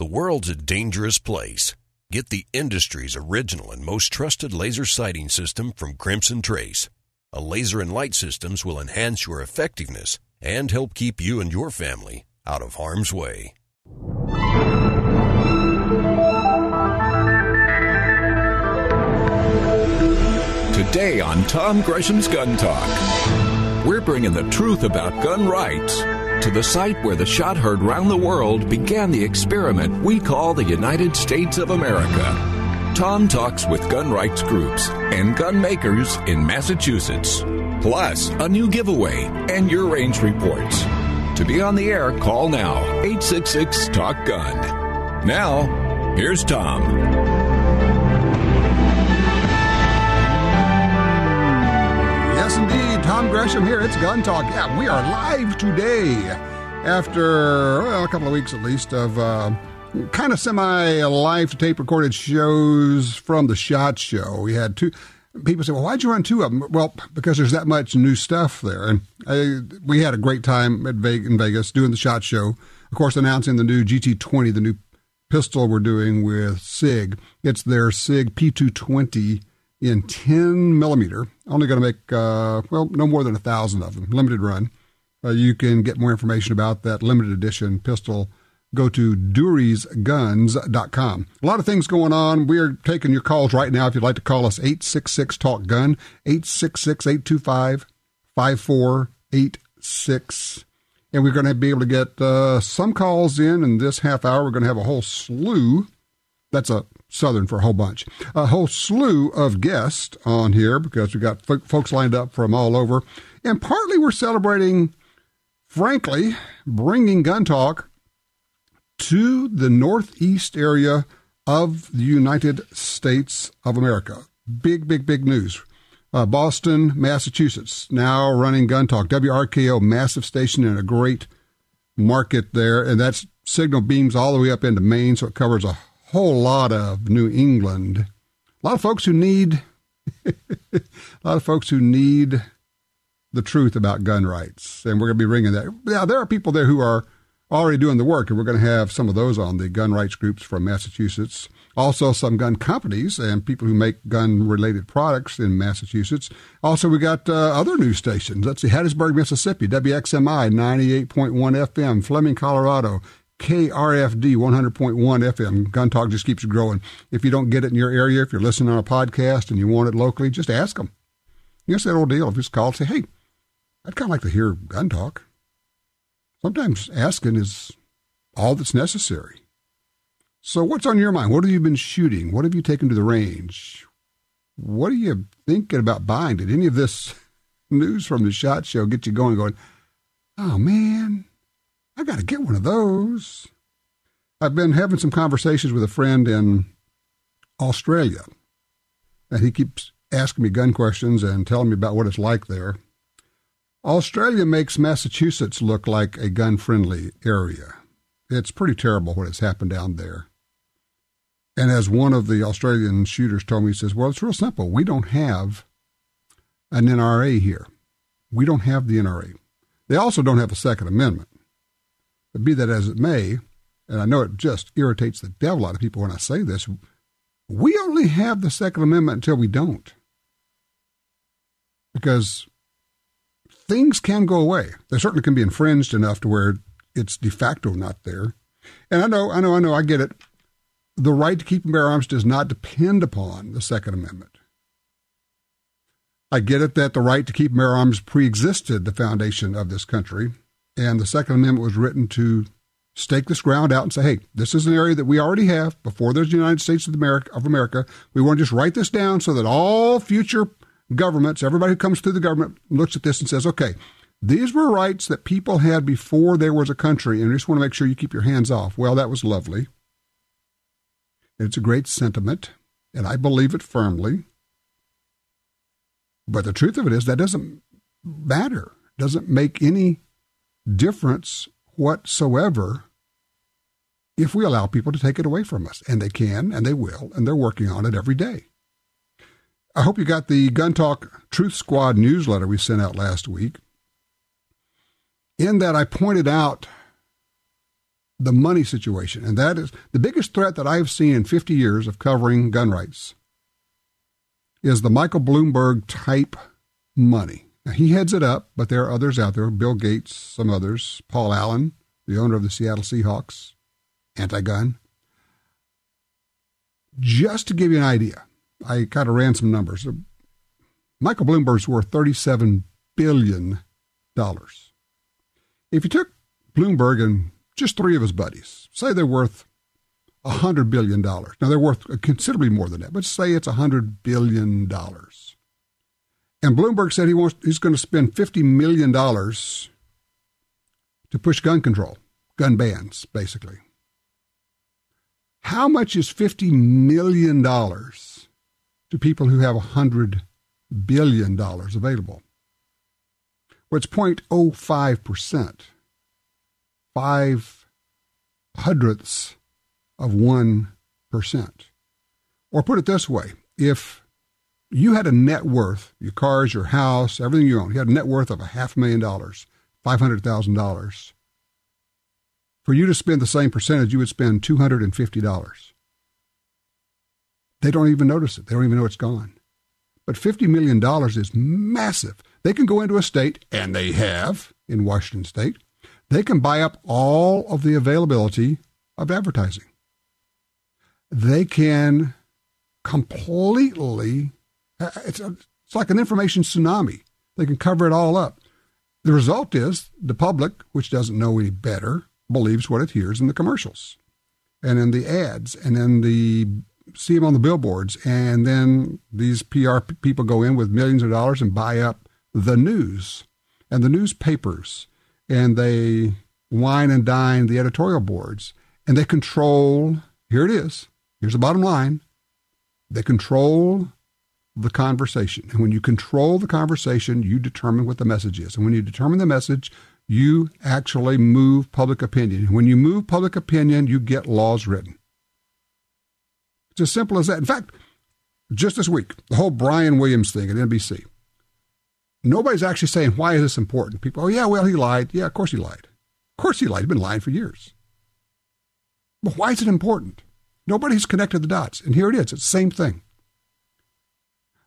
The world's a dangerous place. Get the industry's original and most trusted laser sighting system from Crimson Trace. A laser and light systems will enhance your effectiveness and help keep you and your family out of harm's way. Today on Tom Gresham's Gun Talk, we're bringing the truth about gun rights to the site where the shot heard round the world began the experiment we call the United States of America. Tom talks with gun rights groups and gun makers in Massachusetts. Plus, a new giveaway and your range reports. To be on the air, call now, 866-TALK-GUN. Now, here's Tom. Yes, indeed. Tom Gresham here. It's Gun Talk. Yeah, we are live today after a couple of weeks at least of kind of semi-live to tape recorded shows from the SHOT Show. We had two. People say, well, why'd you run two of them? Well, because there's that much new stuff there. And we had a great time in Vegas doing the SHOT Show. Of course, announcing the new GT20, the new pistol we're doing with SIG. It's their SIG P220 in 10 millimeter. Only going to make, no more than 1,000 of them. Limited run. You can get more information about that limited edition pistol. Go to DuriesGuns.com. A lot of things going on. We are taking your calls right now. If you'd like to call us, 866-TALK-GUN, 866-825-5486. And we're going to be able to get some calls in this half hour. We're going to have a whole slew. That's a Southern for a whole bunch. A whole slew of guests on here because we've got folks lined up from all over. And partly we're celebrating, frankly, bringing Gun Talk to the northeast area of the United States of America. Big, big, big news. Boston, Massachusetts, now running Gun Talk. WRKO, massive station and a great market there. And that's signal beams all the way up into Maine, so it covers a whole lot of New England. A lot of folks who need the truth about gun rights. And we're going to be bringing that. Yeah, there are people there who are already doing the work, and we're going to have some of those on, the gun rights groups from Massachusetts. Also, some gun companies and people who make gun-related products in Massachusetts. Also, we got other news stations. Let's see, Hattiesburg, Mississippi, WXMI, 98.1 FM, Fleming, Colorado, KRFD, 100.1 FM. Gun Talk just keeps growing. If you don't get it in your area, if you're listening on a podcast and you want it locally, just ask them. You know, it's that old deal. Just call and say, hey, I'd kind of like to hear Gun Talk. Sometimes asking is all that's necessary. So what's on your mind? What have you been shooting? What have you taken to the range? What are you thinking about buying? Did any of this news from the SHOT Show get you going, oh, man, I got to get one of those? I've been having some conversations with a friend in Australia, and he keeps asking me gun questions and telling me about what it's like there. Australia makes Massachusetts look like a gun-friendly area. It's pretty terrible what has happened down there. And as one of the Australian shooters told me, he says, well, it's real simple. We don't have an NRA here. We don't have the NRA. They also don't have a Second Amendment. But be that as it may, and I know it just irritates the devil out of people when I say this, we only have the Second Amendment until we don't. Because things can go away. They certainly can be infringed enough to where it's de facto not there. And I know, I get it. The right to keep and bear arms does not depend upon the Second Amendment. I get it that the right to keep and bear arms preexisted the foundation of this country, and the Second Amendment was written to stake this ground out and say, hey, this is an area that we already have before there's the United States of America. We want to just write this down so that all future governments, everybody who comes through the government looks at this and says, okay, these were rights that people had before there was a country, and we just want to make sure you keep your hands off. Well, that was lovely. It's a great sentiment, and I believe it firmly. But the truth of it is that doesn't matter, doesn't make any difference whatsoever if we allow people to take it away from us. And they can, and they will, and they're working on it every day. I hope you got the Gun Talk Truth Squad newsletter we sent out last week. In that I pointed out the money situation. And that is the biggest threat that I've seen in 50 years of covering gun rights is the Michael Bloomberg type money. Now, he heads it up, but there are others out there, Bill Gates, some others, Paul Allen, the owner of the Seattle Seahawks, anti-gun. Just to give you an idea, I kind of ran some numbers. Michael Bloomberg's worth $37 billion. If you took Bloomberg and just three of his buddies, say they're worth $100 billion. Now, they're worth considerably more than that, but say it's $100 billion. And Bloomberg said he's going to spend $50 million to push gun control, gun bans, basically. How much is $50 million to people who have $100 billion available? Well, it's 0.05%, 0.05 of 1%. Or put it this way, if you had a net worth, your cars, your house, everything you own, you had a net worth of $500,000, $500,000. For you to spend the same percentage, you would spend $250. They don't even notice it. They don't even know it's gone. But $50 million is massive. They can go into a state, and they have in Washington State. They can buy up all of the availability of advertising. They can completely, it's like an information tsunami. They can cover it all up. The result is the public, which doesn't know any better, believes what it hears in the commercials and in the ads and in the see them on the billboards. And then these PR people go in with millions of dollars and buy up the news and the newspapers, and they wine and dine the editorial boards, and they control, here it is, here's the bottom line, they control the conversation. And when you control the conversation, you determine what the message is. And when you determine the message, you actually move public opinion. When you move public opinion, you get laws written. It's as simple as that. In fact, just this week, the whole Brian Williams thing at NBC. Nobody's actually saying, why is this important? People, oh, yeah, well, he lied. Yeah, of course he lied. Of course he lied. He's been lying for years. But why is it important? Nobody's connected the dots. And here it is. It's the same thing.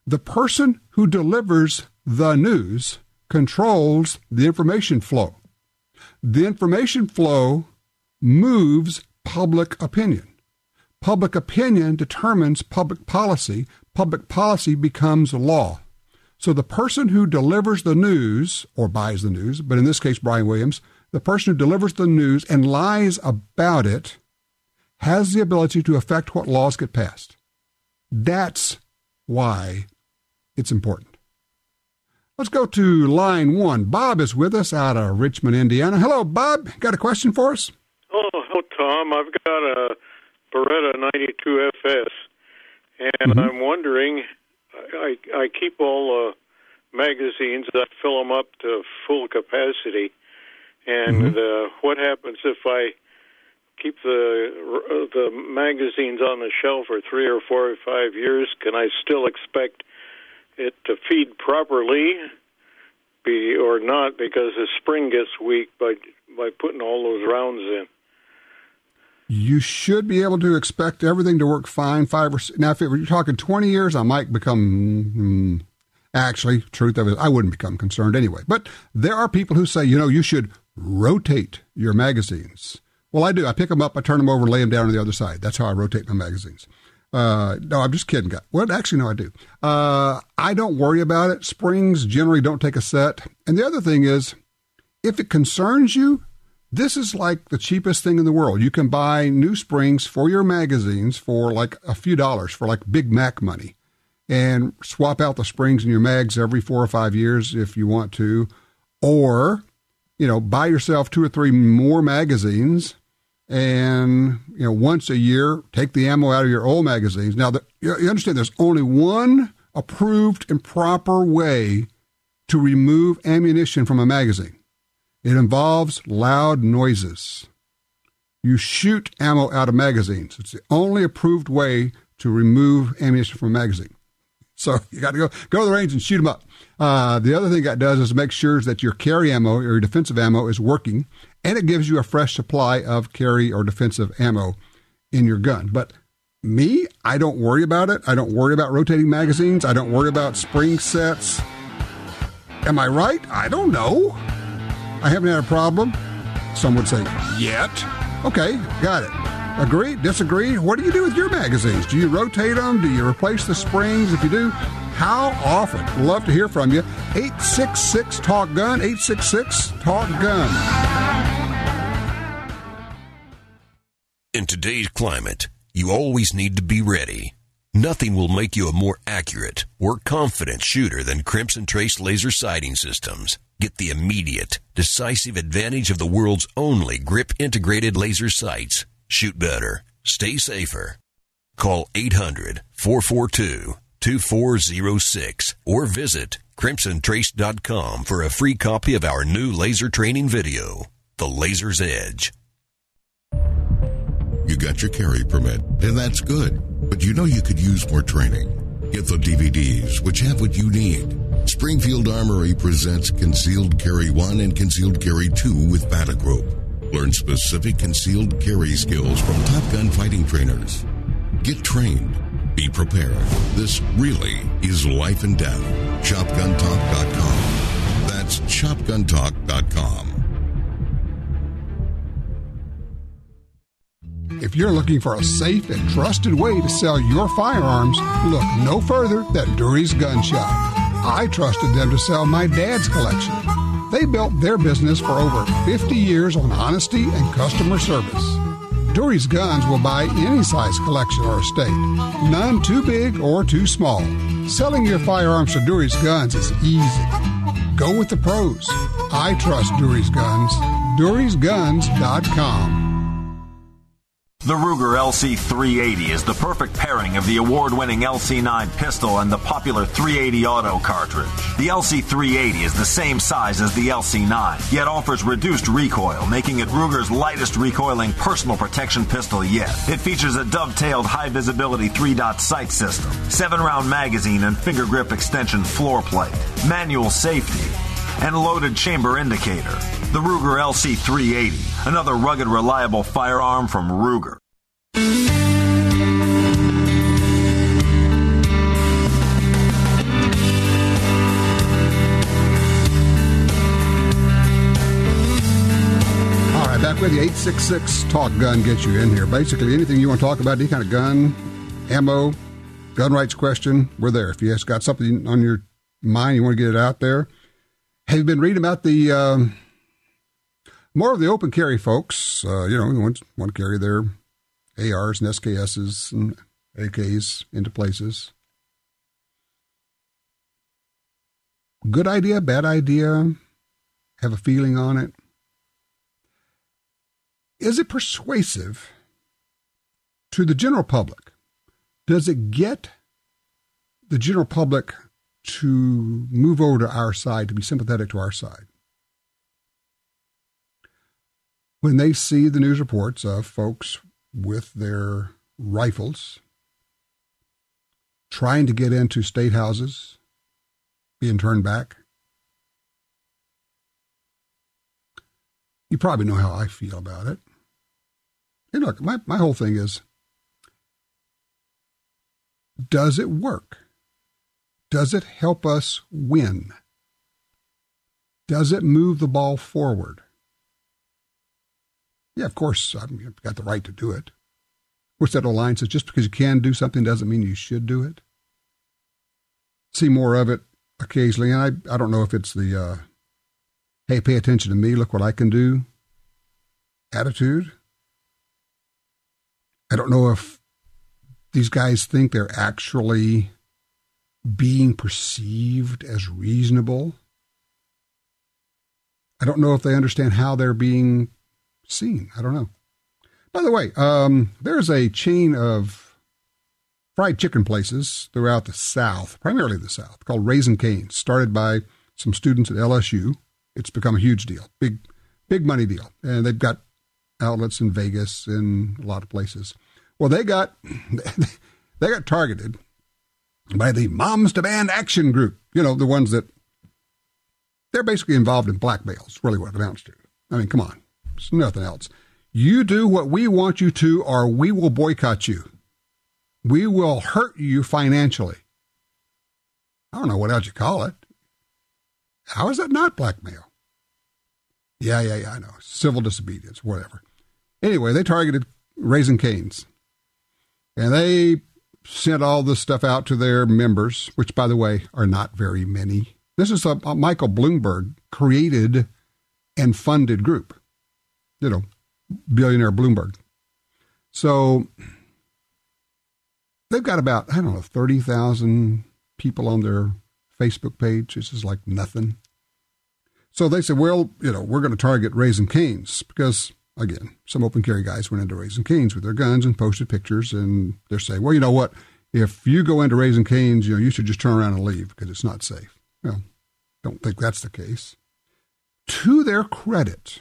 The person who delivers the news controls the information flow. The information flow moves public opinion. Public opinion determines public policy. Public policy becomes law. So the person who delivers the news, or buys the news, but in this case, Brian Williams, the person who delivers the news and lies about it has the ability to affect what laws get passed. That's why it's important. Let's go to line one. Bob is with us out of Richmond, Indiana. Hello, Bob. Got a question for us? Oh, hello, Tom. I've got a Beretta 92 FS, and I'm wondering, I keep all the magazines. I fill them up to full capacity, and what happens if I keep the magazines on the shelf for 3 or 4 or 5 years? Can I still expect it to feed properly, or not, because the spring gets weak by putting all those rounds in? You should be able to expect everything to work fine. 5 or 6. Now, if you're talking 20 years, I might become, actually, truth of it, I wouldn't become concerned anyway. But there are people who say, you should rotate your magazines. Well, I do. I pick them up, I turn them over, lay them down on the other side. That's how I rotate my magazines. No, I'm just kidding. Well, actually, no, I do. I don't worry about it. Springs generally don't take a set. And the other thing is, if it concerns you, this is like the cheapest thing in the world. You can buy new springs for your magazines for like a few dollars, for like Big Mac money, and swap out the springs in your mags every 4 or 5 years if you want to. Or, buy yourself 2 or 3 more magazines and, once a year, take the ammo out of your old magazines. Now, you understand there's only one approved and proper way to remove ammunition from a magazine. It involves loud noises. You shoot ammo out of magazines. It's the only approved way to remove ammunition from a magazine. So you got to go to the range and shoot them up. The other thing that does is make sure that your carry ammo or your defensive ammo is working, and it gives you a fresh supply of carry or defensive ammo in your gun. But me, I don't worry about it. I don't worry about rotating magazines. I don't worry about spring sets. Am I right? I don't know. I haven't had a problem. Some would say, yet. Okay, got it. Agree? Disagree? What do you do with your magazines? Do you rotate them? Do you replace the springs? If you do, how often? Love to hear from you. 866-TALK-GUN, 866-TALK-GUN. In today's climate, you always need to be ready. Nothing will make you a more accurate or confident shooter than Crimson Trace laser sighting systems. Get the immediate, decisive advantage of the world's only grip-integrated laser sights. Shoot better. Stay safer. Call 800-442-2406 or visit crimsontrace.com for a free copy of our new laser training video, The Laser's Edge. You got your carry permit, and that's good. But you know you could use more training. Get the DVDs, which have what you need. Springfield Armory presents Concealed Carry 1 and Concealed Carry 2 with Battle Group. Learn specific concealed carry skills from Top Gun fighting trainers. Get trained. Be prepared. This really is life and death. ShopGunTalk.com. That's ShopGunTalk.com. If you're looking for a safe and trusted way to sell your firearms, look no further than Dury's Gun Shop. I trusted them to sell my dad's collection. They built their business for over 50 years on honesty and customer service. Dury's Guns will buy any size collection or estate, none too big or too small. Selling your firearms to Dury's Guns is easy. Go with the pros. I trust Dury's Guns. DurysGuns.com. The Ruger LC380 is the perfect pairing of the award-winning LC9 pistol and the popular 380 auto cartridge. The LC380 is the same size as the LC9, yet offers reduced recoil, making it Ruger's lightest recoiling personal protection pistol yet. It features a dovetailed high-visibility 3-dot sight system, 7-round magazine and finger grip extension floor plate, manual safety, and loaded chamber indicator. The Ruger LC380, another rugged, reliable firearm from Ruger. All right, back with you. 866-TALK-GUN gets you in here. Basically, anything you want to talk about, any kind of gun, ammo, gun rights question, we're there. If you just got something on your mind, you want to get it out there. Have you been reading about the more of the open carry folks? The ones want to carry their ARs and SKSs and AKs into places. Good idea, bad idea? Have a feeling on it? Is it persuasive to the general public? Does it get the general public to move over to our side, to be sympathetic to our side? When they see the news reports of folks with their rifles trying to get into state houses, being turned back, you probably know how I feel about it. Hey, look, my whole thing is, does it work? Does it help us win? Does it move the ball forward? Yeah, of course, you've got the right to do it. What's that old line says? Just because you can do something doesn't mean you should do it. See more of it occasionally, and I don't know if it's the, hey, pay attention to me, look what I can do attitude. I don't know if these guys think they're actually being perceived as reasonable. I don't know if they understand how they're being seen. I don't know. By the way, there's a chain of fried chicken places throughout the South, primarily the South, called Raising Cane's, started by some students at LSU. It's become a huge deal, big money deal. And they've got outlets in Vegas and a lot of places. Well, they got targeted by the Moms Demand Action Group. You know, the ones that they're basically involved in blackmail. It's really what it amounts to. I mean, come on. There's nothing else. You do what we want you to, or we will boycott you. We will hurt you financially. I don't know what else you call it. How is that not blackmail? Yeah, I know. Civil disobedience, whatever. Anyway, they targeted Raising Cane's. And they sent all this stuff out to their members, which, by the way, are not very many. This is a Michael Bloomberg created and funded group. You know, billionaire Bloomberg. So they've got about, 30,000 people on their Facebook page. This is like nothing. So they said, well, we're going to target Raising Cane's because, again, some open carry guys went into Raising Cane's with their guns and posted pictures, and they're saying, well, you know what? If you go into Raising Cane's, you should just turn around and leave because it's not safe. Well, don't think that's the case. To their credit,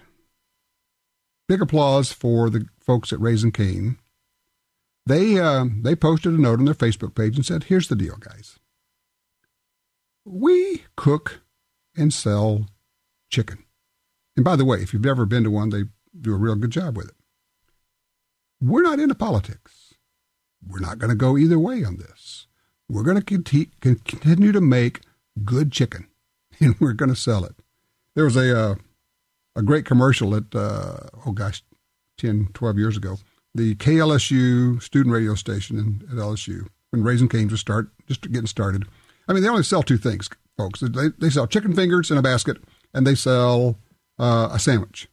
big applause for the folks at Raising Cane. They posted a note on their Facebook page and said, here's the deal, guys. We cook and sell chicken. And by the way, if you've ever been to one, they do a real good job with it. We're not into politics. We're not going to go either way on this. We're going to continue to make good chicken, and we're going to sell it. There was a great commercial at, 10, 12 years ago, the KLSU student radio station at LSU, when Raising Cane's was just getting started. I mean, they only sell two things, folks. They sell chicken fingers in a basket, and they sell a sandwich.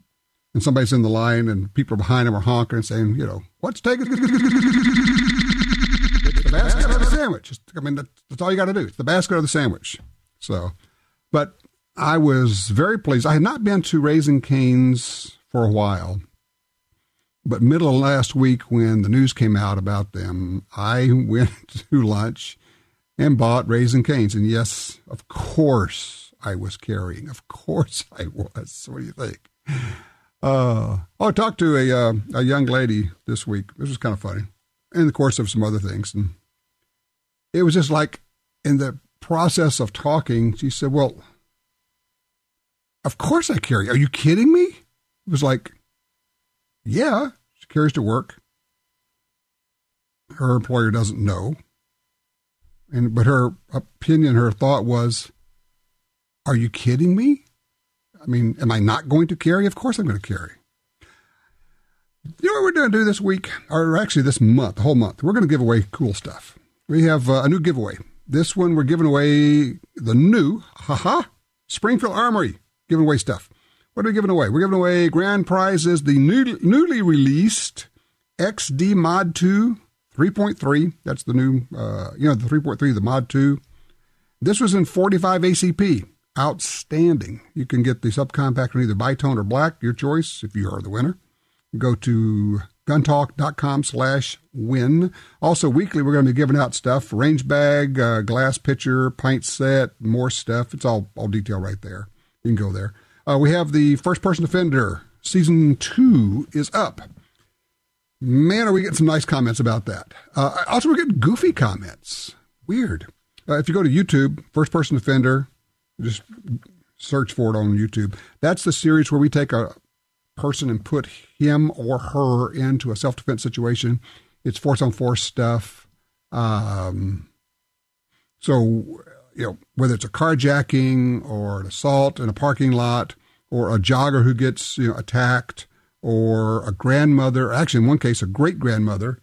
And somebody's in the line, and people behind them are honking and saying, what's taking? It's the basket or the sandwich. I mean, that's all you got to do. It's the basket or the sandwich. So, but I was very pleased. I had not been to Raising Cane's for a while, but middle of last week when the news came out about them, I went to lunch and bought Raising Cane's. And yes, of course I was carrying. Of course I was. What do you think? I talked to a young lady this week. This was kind of funny, in the course of some other things. And it was just like in the process of talking, she said, well, of course I carry. Are you kidding me? It was like, yeah, she carries to work. Her employer doesn't know. But her opinion, her thought was, are you kidding me? I mean, am I not going to carry? Of course I'm going to carry. You know what we're going to do this week, or actually this month, the whole month? We're going to give away cool stuff. We have a new giveaway. This one, we're giving away the new, Springfield Armory, giving away stuff. What are we giving away? We're giving away grand prizes, the newly released XD Mod 2 3.3. That's the new, the 3.3, the Mod 2. This was in 45 ACP. Outstanding. You can get the subcompact in either bitone or black, your choice, if you are the winner. Go to guntalk.com/win. Also, weekly, we're going to be giving out stuff, range bag, glass pitcher, pint set, more stuff. It's all detailed right there. You can go there. We have the First Person Defender. Season 2 is up. Man, are we getting some nice comments about that. Also, we're getting goofy comments. Weird. If you go to YouTube, First Person Defender, just search for it on YouTube. That's the series where we take a person and put him or her into a self-defense situation. It's force-on-force stuff. So, whether it's a carjacking or an assault in a parking lot or a jogger who gets, attacked, or a grandmother, actually in one case, a great-grandmother,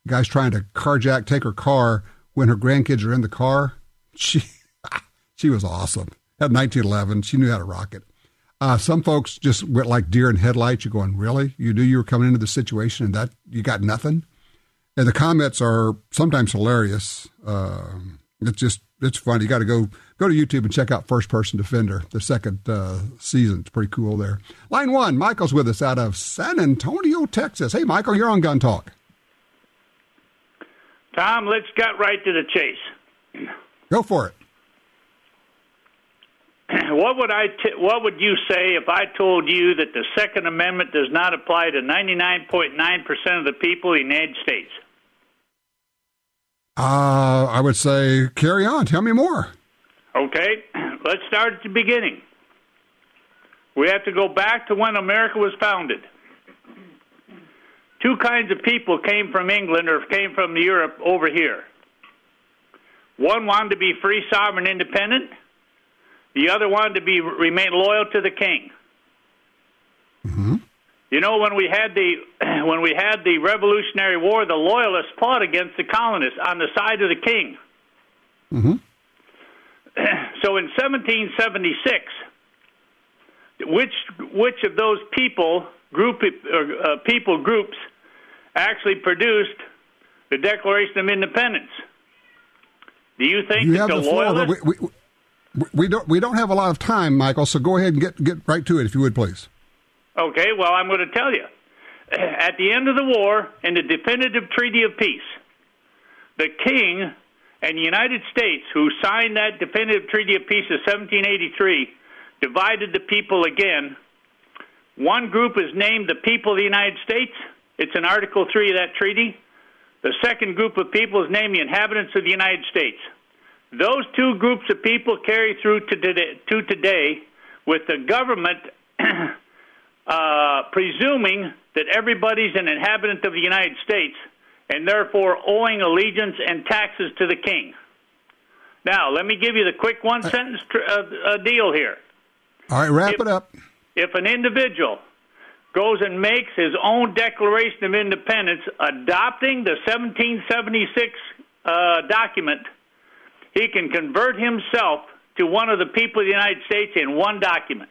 guy's trying to take her car when her grandkids are in the car. She was awesome. At 1911, she knew how to rock it. Some folks just went like deer in headlights. You're going, really? You knew you were coming into the situation and that you got nothing? And the comments are sometimes hilarious. It's fun. You got to go to YouTube and check out First Person Defender, the second season. It's pretty cool there. Line 1, Michael's with us out of San Antonio, Texas. Hey, Michael, you're on Gun Talk. Tom, let's get right to the chase. Go for it. What would you say if I told you that the Second Amendment does not apply to 99.9% of the people in the United States? I would say carry on. Tell me more. Okay, let's start at the beginning. We have to go back to when America was founded. two kinds of people came from England or came from Europe over here. One wanted to be free, sovereign, independent. The other wanted to remain loyal to the king. Mm-hmm. You know, when we had the Revolutionary War, the loyalists fought against the colonists on the side of the king. Mm-hmm. So in 1776, which of those people groups actually produced the Declaration of Independence? Do you think that the loyalists? We don't have a lot of time, Michael. So go ahead and get right to it, if you would, please. Okay. Well, I'm going to tell you. At the end of the war, in the definitive Treaty of Peace, the King and the United States, who signed that definitive Treaty of Peace of 1783, divided the people again. One group is named the people of the United States. It's in Article 3 of that treaty. The second group of people is named the inhabitants of the United States. Those two groups of people carry through to today, with the government presuming that everybody's an inhabitant of the United States and therefore owing allegiance and taxes to the king. Now, let me give you the quick one-sentence deal here. All right, wrap it up. If an individual goes and makes his own Declaration of Independence adopting the 1776 document, he can convert himself to one of the people of the United States in one document.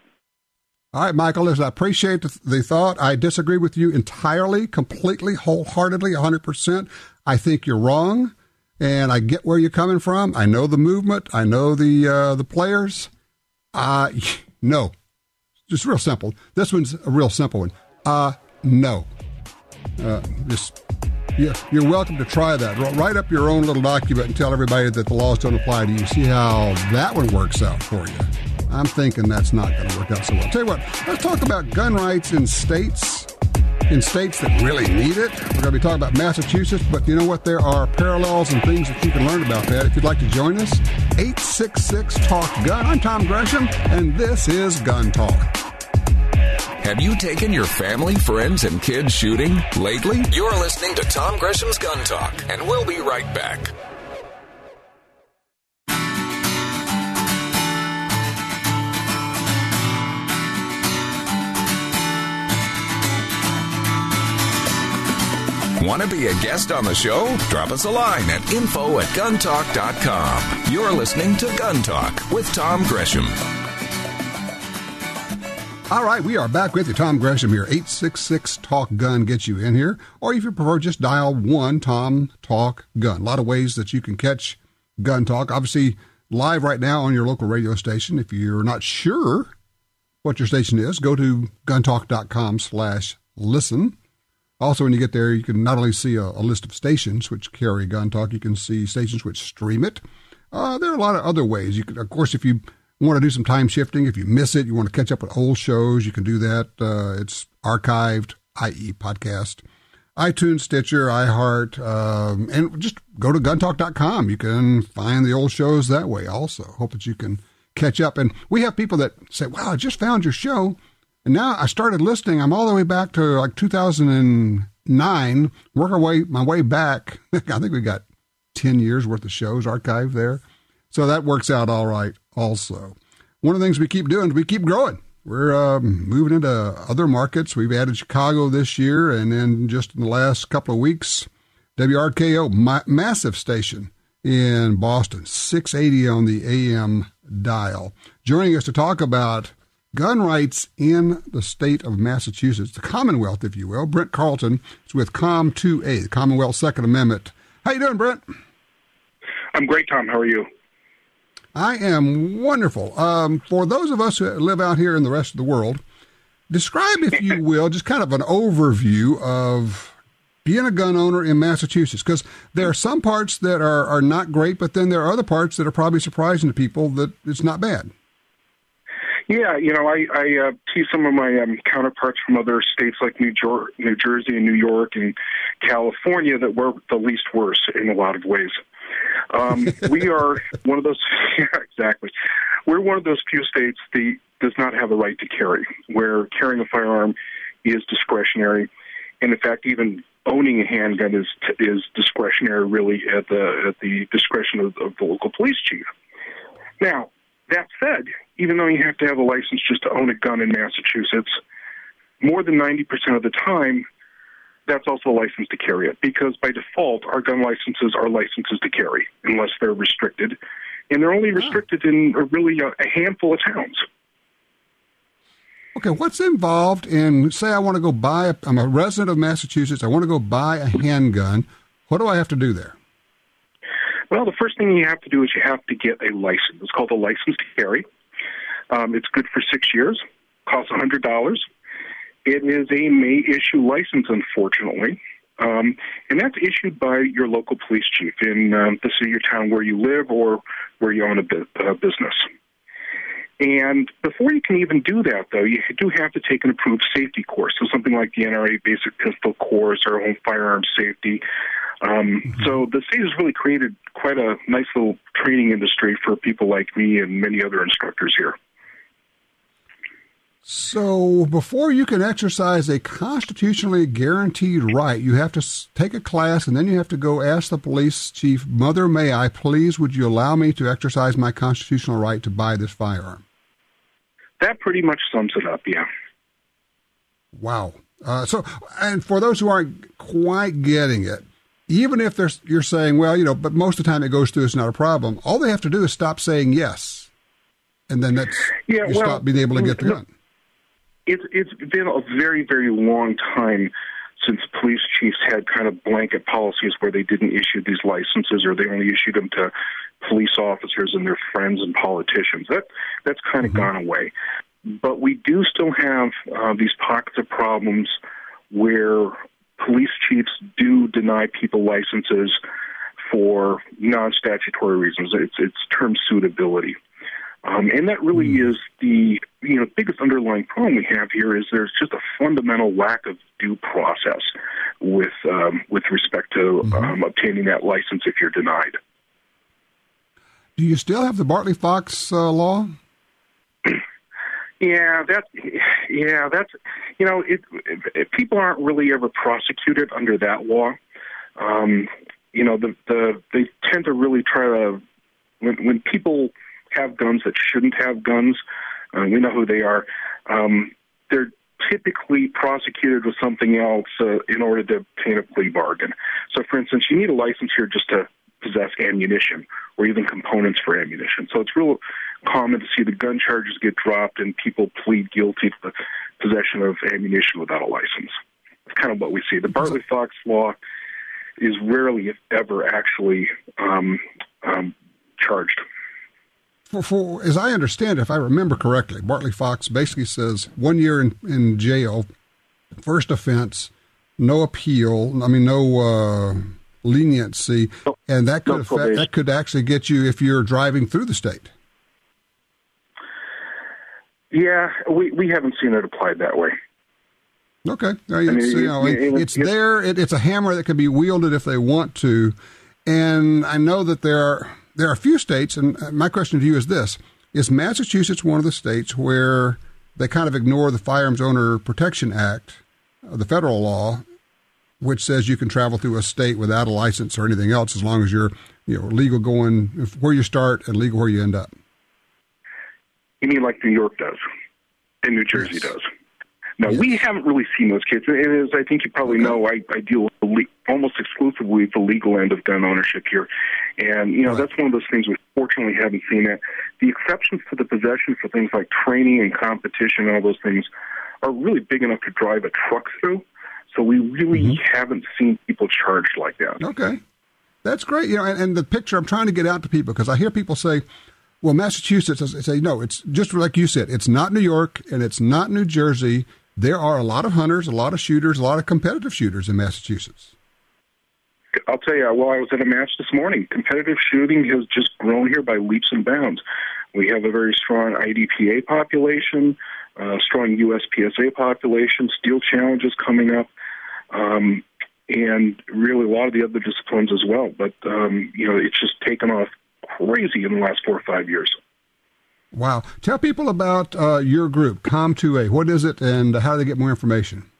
All right, Michael, listen, I appreciate the thought. I disagree with you entirely, completely, wholeheartedly, 100%. I think you're wrong, and I get where you're coming from. I know the movement. I know the players. No. Just real simple. This one's a real simple one. No. You're welcome to try that. Write up your own little document and tell everybody that the laws don't apply to you. See how that one works out for you. I'm thinking that's not going to work out so well. Tell you what, let's talk about gun rights in states that really need it. We're going to be talking about Massachusetts, but you know what? There are parallels and things that you can learn about that. If you'd like to join us, 866-TALK-GUN. I'm Tom Gresham, and this is Gun Talk. Have you taken your family, friends, and kids shooting lately? You're listening to Tom Gresham's Gun Talk, and we'll be right back. Want to be a guest on the show? Drop us a line at info@guntalk.com. You're listening to Gun Talk with Tom Gresham. All right, we are back with you. Tom Gresham here. 866-TALK-GUN gets you in here. Or if you prefer, just dial 1-TOM-TALK-GUN. A lot of ways that you can catch Gun Talk. Obviously, live right now on your local radio station. If you're not sure what your station is, go to guntalk.com/listen. Also, when you get there, you can not only see a list of stations which carry Gun Talk, you can see stations which stream it. There are a lot of other ways. You can, of course, if you want to do some time shifting, if you miss it, you want to catch up with old shows, you can do that. It's archived, i.e. podcast, iTunes, Stitcher, iHeart, and just go to guntalk.com. You can find the old shows that way also. Hope that you can catch up. And we have people that say, wow, I just found your show. And now I started listening. I'm all the way back to like 2009, work my way back. I think we got 10 years worth of shows archived there. So that works out all right also. One of the things we keep doing is we keep growing. We're moving into other markets. We've added Chicago this year, and then just in the last couple of weeks, WRKO, massive station in Boston, 680 on the AM dial. Joining us to talk about gun rights in the state of Massachusetts, the Commonwealth, if you will. Brent Carlton is with COM2A, the Commonwealth Second Amendment. How you doing, Brent? I'm great, Tom. How are you? I am wonderful. For those of us who live out here in the rest of the world, describe, if you will, just kind of an overview of being a gun owner in Massachusetts, because there are some parts that are not great, but then there are other parts that are probably surprising to people that it's not bad. Yeah, I see some of my counterparts from other states like New Jersey and New York and California that were the least worse in a lot of ways. We are one of those, yeah, exactly. We're one of those few states that does not have a right to carry, where carrying a firearm is discretionary. And in fact, even owning a handgun is discretionary, really, at the discretion of the local police chief. Now, that said, even though you have to have a license just to own a gun in Massachusetts, more than 90% of the time, that's also a license to carry it, because by default, our gun licenses are licenses to carry, unless they're restricted. And they're only restricted in really a handful of towns. Okay, what's involved in, say I want to go buy, I'm a resident of Massachusetts, I want to go buy a handgun. What do I have to do there? Well, the first thing you have to do is you have to get a license. It's called a license to carry. It's good for 6 years, costs $100. It is a May-issue license, unfortunately, and that's issued by your local police chief in the city or town where you live or where you own a business. And before you can even do that, though, you do have to take an approved safety course, so something like the NRA Basic Pistol Course or Home Firearms Safety. So the state has really created quite a nice little training industry for people like me and many other instructors here. So before you can exercise a constitutionally guaranteed right, you have to take a class, and then you have to go ask the police chief, Mother, may I please, would you allow me to exercise my constitutional right to buy this firearm? That pretty much sums it up, yeah. Wow. So, and for those who aren't quite getting it, even if you're saying, well, but most of the time it goes through, it's not a problem, all they have to do is stop saying yes, and then stop being able to get the gun. It's been a very, very long time since police chiefs had kind of blanket policies where they didn't issue these licenses, or they only issued them to police officers and their friends and politicians. That's kind of gone away. But we do still have these pockets of problems where police chiefs do deny people licenses for non-statutory reasons. It's term suitability. And that really is the biggest underlying problem we have here is there's just a fundamental lack of due process with respect to obtaining that license if you're denied. Do you still have the Bartley-Fox law? That's people aren't really ever prosecuted under that law. They tend to really try to when people have guns that shouldn't have guns. We know who they are. They're typically prosecuted with something else in order to obtain a plea bargain. So, for instance, you need a license here just to possess ammunition or even components for ammunition. So it's real common to see the gun charges get dropped and people plead guilty to the possession of ammunition without a license. It's kind of what we see. The Bartley-Fox law is rarely, if ever, actually charged. For as I understand, if I remember correctly, Bartley-Fox basically says 1 year in jail, first offense, no appeal, no leniency, and that could actually get you if you're driving through the state. Yeah, we haven't seen it applied that way. Okay, it's there. It's a hammer that can be wielded if they want to, and I know that there are a few states, and my question to you is this: is Massachusetts one of the states where they kind of ignore the Firearms Owner Protection Act, the federal law, which says you can travel through a state without a license or anything else as long as you're legal going where you start and legal where you end up? You mean like New York does and New Jersey does? No, we haven't really seen those cases. And as I think you probably know, I deal with almost exclusively with the legal end of gun ownership here. And, that's one of those things we fortunately haven't seen it. The exceptions to the possession for things like training and competition and all those things are really big enough to drive a truck through. So we really haven't seen people charged like that. Okay. That's great. And the picture I'm trying to get out to people, because I hear people say, well, Massachusetts, I say, no, it's just like you said. It's not New York and it's not New Jersey. There are a lot of hunters, a lot of shooters, a lot of competitive shooters in Massachusetts. I'll tell you, I was at a match this morning. Competitive shooting has just grown here by leaps and bounds. We have a very strong IDPA population, strong USPSA population, steel challenges coming up, and really a lot of the other disciplines as well. But, it's just taken off crazy in the last 4 or 5 years. Wow. Tell people about your group, COM2A. What is it, and how do they get more information?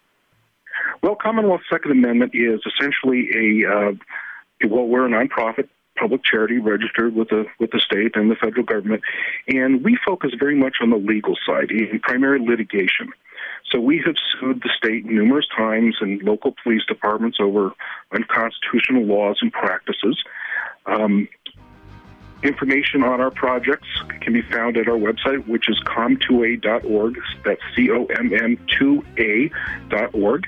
Well, Commonwealth's Second Amendment is essentially we're a nonprofit public charity registered with the state and the federal government, and we focus very much on the legal side, in primary litigation. So we have sued the state numerous times and local police departments over unconstitutional laws and practices. Information on our projects can be found at our website, which is comm2a.org. That's COMM2A.org.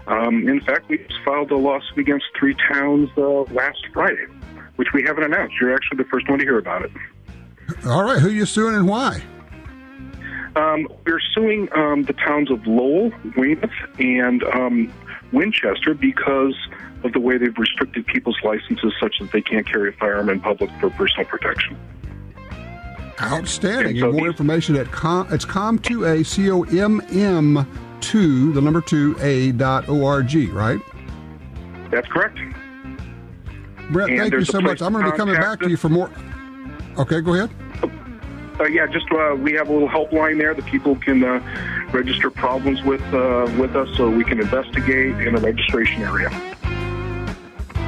In fact, we just filed a lawsuit against 3 towns last Friday, which we haven't announced. You're actually the first one to hear about it. All right. Who are you suing and why? We're suing the towns of Lowell, Weymouth, and Winchester because of the way they've restricted people's licenses such that they can't carry a firearm in public for personal protection. Outstanding. And so more information at it's COMM2A, COMM2, the number 2A.org, right? That's correct. Brett, thank you so much. I'm going to be coming back to you for more. Okay, go ahead. We have a little helpline there that people can register problems with us so we can investigate in the registration area.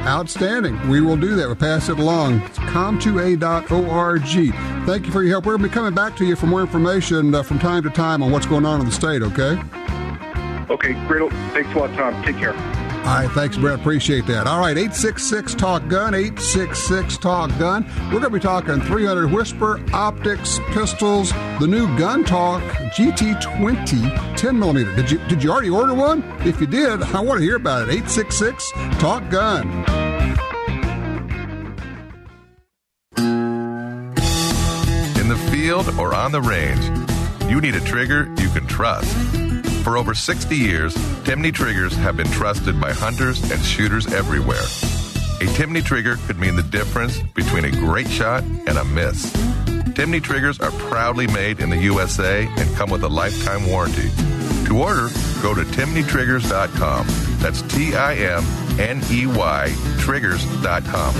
Outstanding. We will do that. We'll pass it along. It's comm2a.org. Thank you for your help. We're going to be coming back to you for more information from time to time on what's going on in the state, okay? Okay, great. Thanks a lot, Tom. Take care. All right, thanks, Brett. Appreciate that. All right, 866-TALK-GUN, 866-TALK-GUN. We're going to be talking 300 Whisper Optics pistols, the new GUNTALK GT20 10mm. Did you already order one? If you did, I want to hear about it. 866-TALK-GUN. In the field or on the range, you need a trigger you can trust. For over 60 years, Timney triggers have been trusted by hunters and shooters everywhere. A Timney trigger could mean the difference between a great shot and a miss. Timney triggers are proudly made in the USA and come with a lifetime warranty. To order, go to timneytriggers.com. That's TIMNEY triggers.com.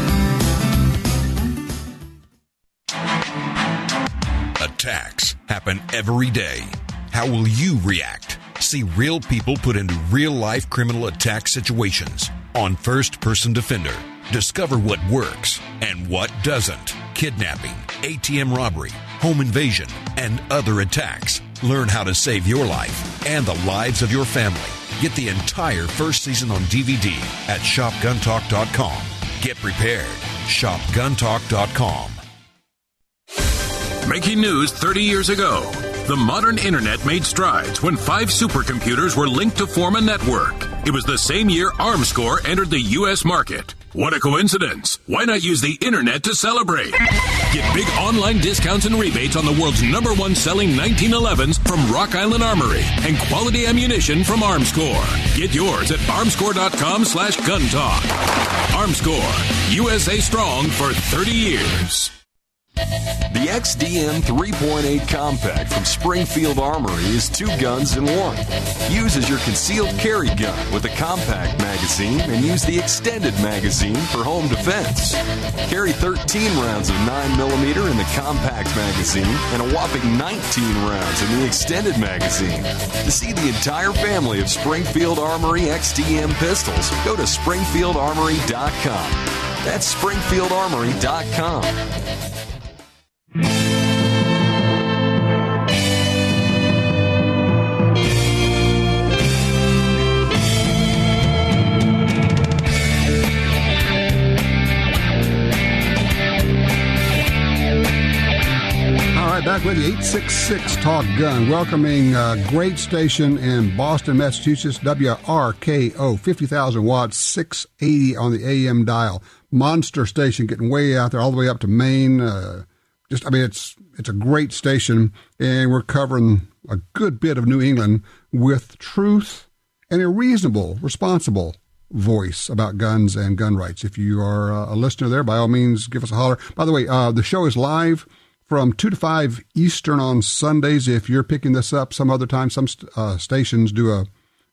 Attacks happen every day. How will you react? See real people put into real-life criminal attack situations on First Person Defender. Discover what works and what doesn't. Kidnapping, ATM robbery, home invasion, and other attacks. Learn how to save your life and the lives of your family. Get the entire first season on DVD at shopguntalk.com. Get prepared. shopguntalk.com. Making news 30 years ago. The modern internet made strides when 5 supercomputers were linked to form a network. It was the same year ARMSCORE entered the U.S. market. What a coincidence. Why not use the internet to celebrate? Get big online discounts and rebates on the world's #1 selling 1911s from Rock Island Armory and quality ammunition from ARMSCORE. Get yours at armscore.com/guntalk. ARMSCORE, USA strong for 30 years. The XDM 3.8 Compact from Springfield Armory is 2 guns in 1. Use as your concealed carry gun with a compact magazine and use the extended magazine for home defense. Carry 13 rounds of 9mm in the compact magazine and a whopping 19 rounds in the extended magazine. To see the entire family of Springfield Armory XDM pistols, go to springfieldarmory.com. That's springfieldarmory.com. Back with you, 866-TALK-GUN, welcoming a great station in Boston, Massachusetts, WRKO, 50,000 watts, 680 on the AM dial. Monster station, getting way out there, all the way up to Maine. It's a great station, and we're covering a good bit of New England with truth and a reasonable, responsible voice about guns and gun rights. If you are a listener there, by all means, give us a holler. By the way, the show is live from 2 to 5 Eastern on Sundays. If you're picking this up some other time, some stations do a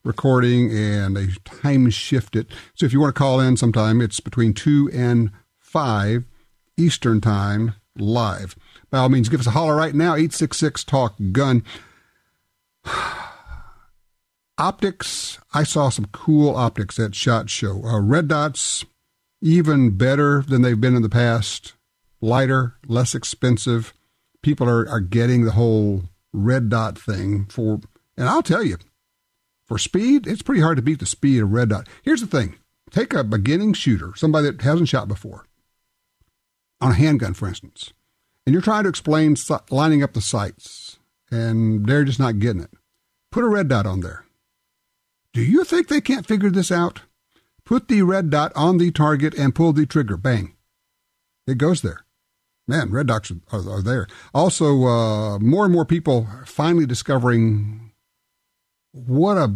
recording and they time shift it. So if you want to call in sometime, it's between 2 and 5 Eastern time live. By all means, give us a holler right now, 866-TALK-GUN. Optics, I saw some cool optics at SHOT Show. Red dots, even better than they've been in the past. Lighter, less expensive. People are getting the whole red dot thing and I'll tell you, for speed, it's pretty hard to beat the speed of red dot. Here's the thing. Take a beginning shooter, somebody that hasn't shot before, on a handgun, for instance, and you're trying to explain lining up the sights, and they're just not getting it. Put a red dot on there. Do you think they can't figure this out? Put the red dot on the target and pull the trigger. Bang. It goes there. Man, red dots are there. Also, more and more people finally discovering what a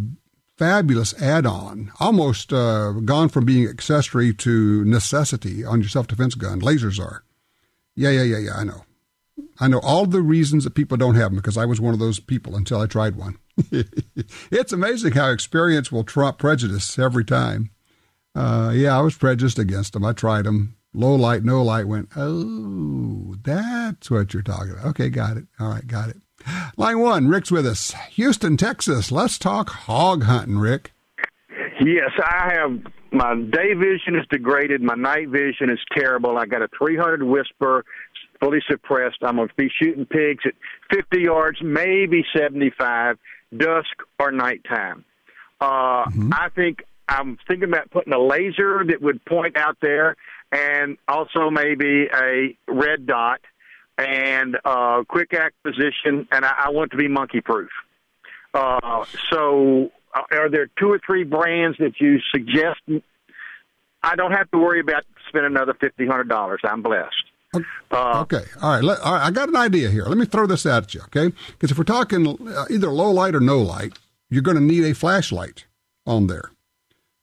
fabulous add-on, almost gone from being accessory to necessity on your self-defense gun. Lasers are. Yeah, I know. I know all the reasons that people don't have them, because I was one of those people until I tried one. It's amazing how experience will trump prejudice every time. I was prejudiced against them. I tried them. Low light, no light, went, oh, that's what you're talking about. Okay, got it. All right, got it. Line 1, Rick's with us. Houston, Texas. Let's talk hog hunting, Rick. Yes, I have, my day vision is degraded. My night vision is terrible. I got a 300 Whisper, fully suppressed. I'm going to be shooting pigs at 50 yards, maybe 75, dusk or nighttime. I'm thinking about putting a laser that would point out there, and also maybe a red dot and quick acquisition, and I want to be monkey-proof. So are there 2 or 3 brands that you suggest? I don't have to worry about spending another $1,500. I'm blessed. Okay. All right. I got an idea here. Let me throw this at you, okay? Because if we're talking either low light or no light, you're going to need a flashlight on there.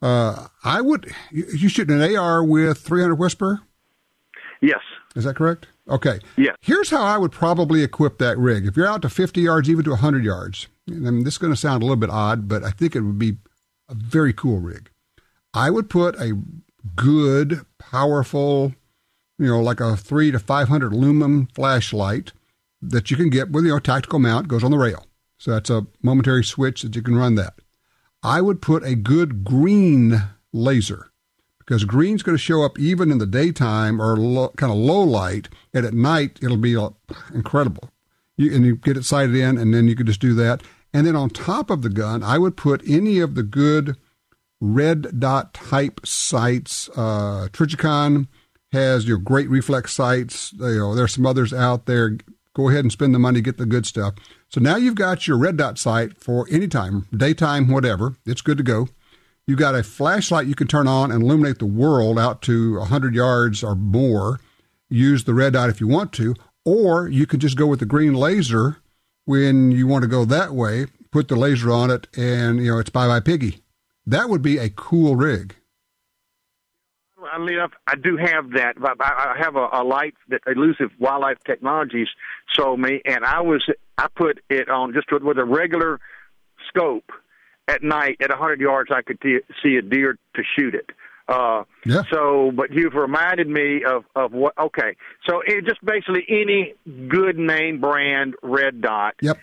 You shoot an AR with 300 Whisper? Yes. Is that correct? Okay. Yeah. Here's how I would probably equip that rig. If you're out to 50 yards, even to 100 yards, and this is going to sound a little bit odd, but I think it would be a very cool rig. I would put a good, powerful, like a 300 to 500 lumen flashlight that you can get with, tactical mount, goes on the rail. So that's a momentary switch that you can run that. I would put a good green laser, because green's going to show up even in the daytime or kind of low light, and at night it'll be incredible. You get it sighted in, and then you could just do that. And then on top of the gun, I would put any of the good red dot type sights. Trijicon has your great reflex sights. There's some others out there. Go ahead and spend the money, get the good stuff. So now you've got your red dot sight for any time, daytime, whatever. It's good to go. You've got a flashlight you can turn on and illuminate the world out to 100 yards or more. Use the red dot if you want to, or you can just go with the green laser when you want to go that way, put the laser on it, and, it's bye-bye piggy. That would be a cool rig. I do have that. I have a light that Elusive Wildlife Technologies sold me, and I put it on just with a regular scope at night. At 100 yards, I could see a deer to shoot it. Yeah. So, but you've reminded me of what. Okay, so it just basically any good name brand red dot. Yep.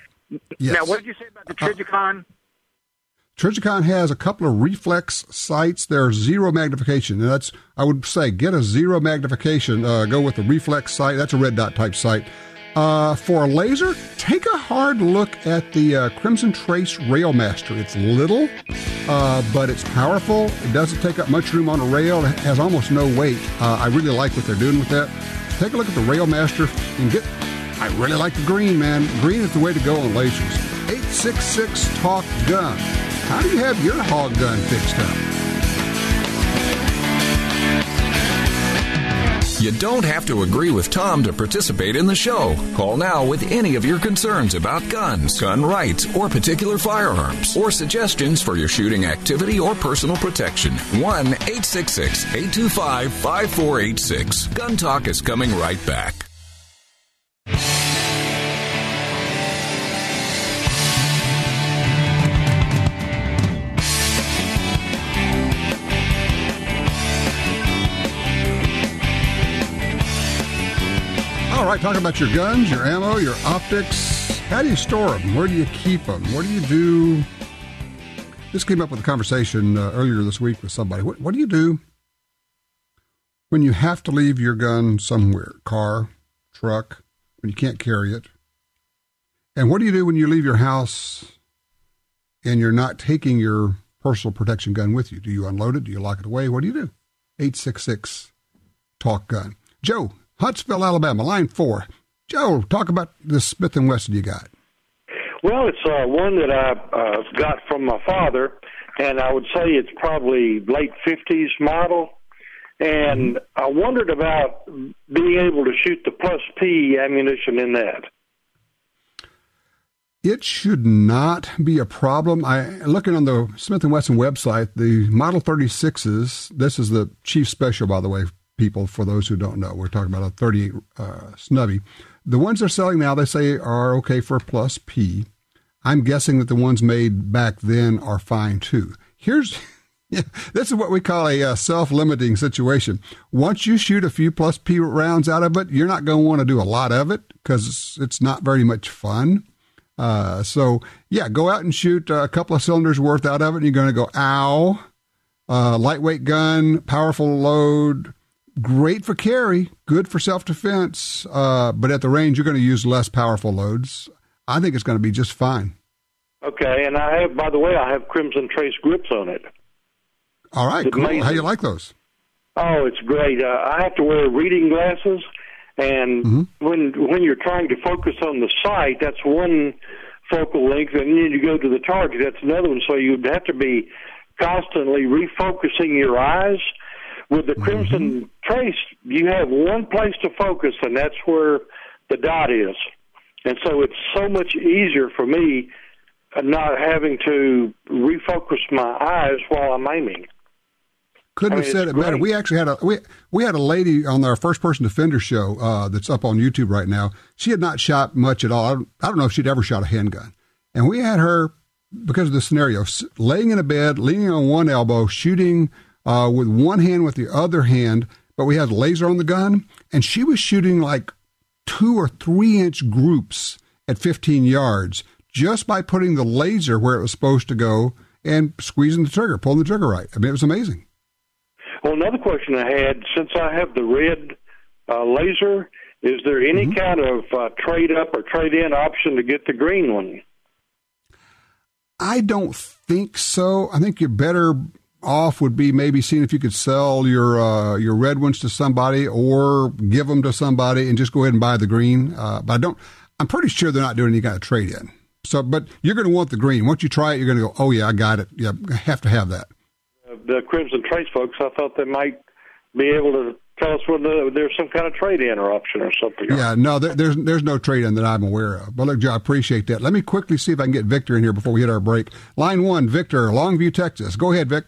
Yes. Now, what did you say about the Trijicon? Trijicon has a couple of reflex sights. They're zero magnification. And I would say, get a zero magnification. Go with the reflex sight. That's a red dot type sight. For a laser, take a hard look at the Crimson Trace Railmaster. It's little, but it's powerful. It doesn't take up much room on a rail. It has almost no weight. I really like what they're doing with that. Take a look at the Railmaster and I really like the green, man. Green is the way to go on lasers. 866-TALK-GUN. How do you have your hog gun fixed up? You don't have to agree with Tom to participate in the show. Call now with any of your concerns about guns, gun rights, or particular firearms, or suggestions for your shooting activity or personal protection. 1-866-825-5486. Gun Talk is coming right back. All right, talking about your guns, your ammo, your optics. How do you store them? Where do you keep them? What do you do? This came up with a conversation earlier this week with somebody. What do you do when you have to leave your gun somewhere, car, truck, when you can't carry it? And what do you do when you leave your house and you're not taking your personal protection gun with you? Do you unload it? Do you lock it away? What do you do? 866-TALK-GUN. Joe, Huntsville, Alabama, line 4. Joe, talk about the Smith & Wesson you got. Well, it's one that I got from my father, and I would say it's probably late 50s model. And I wondered about being able to shoot the plus P ammunition in that. It should not be a problem. Looking on the Smith & Wesson website, the Model 36s, this is the Chief Special, by the way, people, for those who don't know. We're talking about a 38 snubby. The ones they're selling now, they say, are okay for a plus P. I'm guessing that the ones made back then are fine, too. This is what we call a self-limiting situation. Once you shoot a few plus P rounds out of it, you're not going to want to do a lot of it because it's not very much fun. So, go out and shoot a couple of cylinders worth out of it, and you're going to go, ow. Lightweight gun, powerful load, great for carry, good for self-defense, but at the range, you're going to use less powerful loads. I think it's going to be just fine. Okay, and I have Crimson Trace grips on it. All right, cool. How do you like those? Oh, it's great. I have to wear reading glasses, and when you're trying to focus on the sight, that's one focal length, and then you go to the target, that's another one. So you'd have to be constantly refocusing your eyes. With the Crimson Trace, you have one place to focus, and that's where the dot is. And so it's so much easier for me not having to refocus my eyes while I'm aiming. Couldn't have said it better. We actually had we had a lady on our First Person Defender show that's up on YouTube right now. She had not shot much at all. I don't know if she'd ever shot a handgun. And we had her, because of the scenario, laying in a bed, leaning on one elbow, shooting with one hand with the other hand, but we had laser on the gun, and she was shooting like 2 or 3 inch groups at 15 yards just by putting the laser where it was supposed to go and squeezing the trigger, pulling the trigger right. I mean, it was amazing. Well, another question I had, since I have the red laser, is there any kind of trade-up or trade-in option to get the green one? I don't think so. I think you're better off would be maybe seeing if you could sell your red ones to somebody or give them to somebody and just go ahead and buy the green. But I'm pretty sure they're not doing any kind of trade-in. So, but you're going to want the green. Once you try it, you're going to go, oh yeah, I got it. Yeah, I have to have that. The Crimson Trace folks, I thought they might be able to tell us whether there's some kind of trade-in or option or something. Yeah, no, there's no trade-in that I'm aware of. But look, Joe, I appreciate that. Let me quickly see if I can get Victor in here before we hit our break. Line 1, Victor, Longview, Texas. Go ahead, Vic.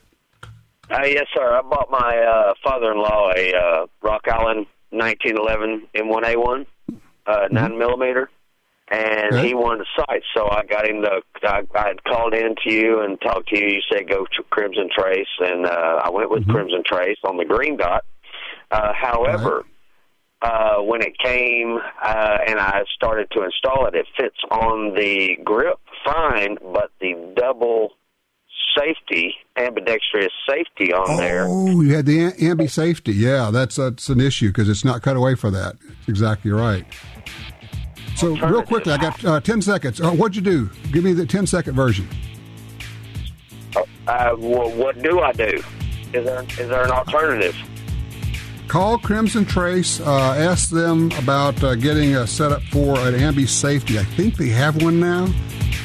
Yes, sir. I bought my father-in-law a Rock Island 1911 M1A1, 9mm, and he wanted a sight, so I got him I had called in to you and talked to you. You said go to Crimson Trace, and I went with Crimson Trace on the green dot. However, when it came and I started to install it, it fits on the grip fine, but the double safety, ambidextrous safety on there. Oh, you had the ambi safety. Yeah, that's an issue because it's not cut away for that. That's exactly right. So real quickly, I got 10 seconds. What'd you do? Give me the 10-second version. What do I do? Is there an alternative? Call Crimson Trace. Ask them about getting a setup for an ambi safety. I think they have one now.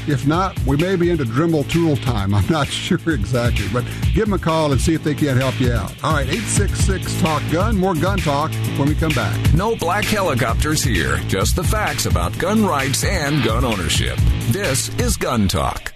If not, we may be into Dremel tool time. I'm not sure exactly, but give them a call and see if they can't help you out. All right, 866-TALK-GUN. More gun talk when we come back. No black helicopters here. Just the facts about gun rights and gun ownership. This is Gun Talk.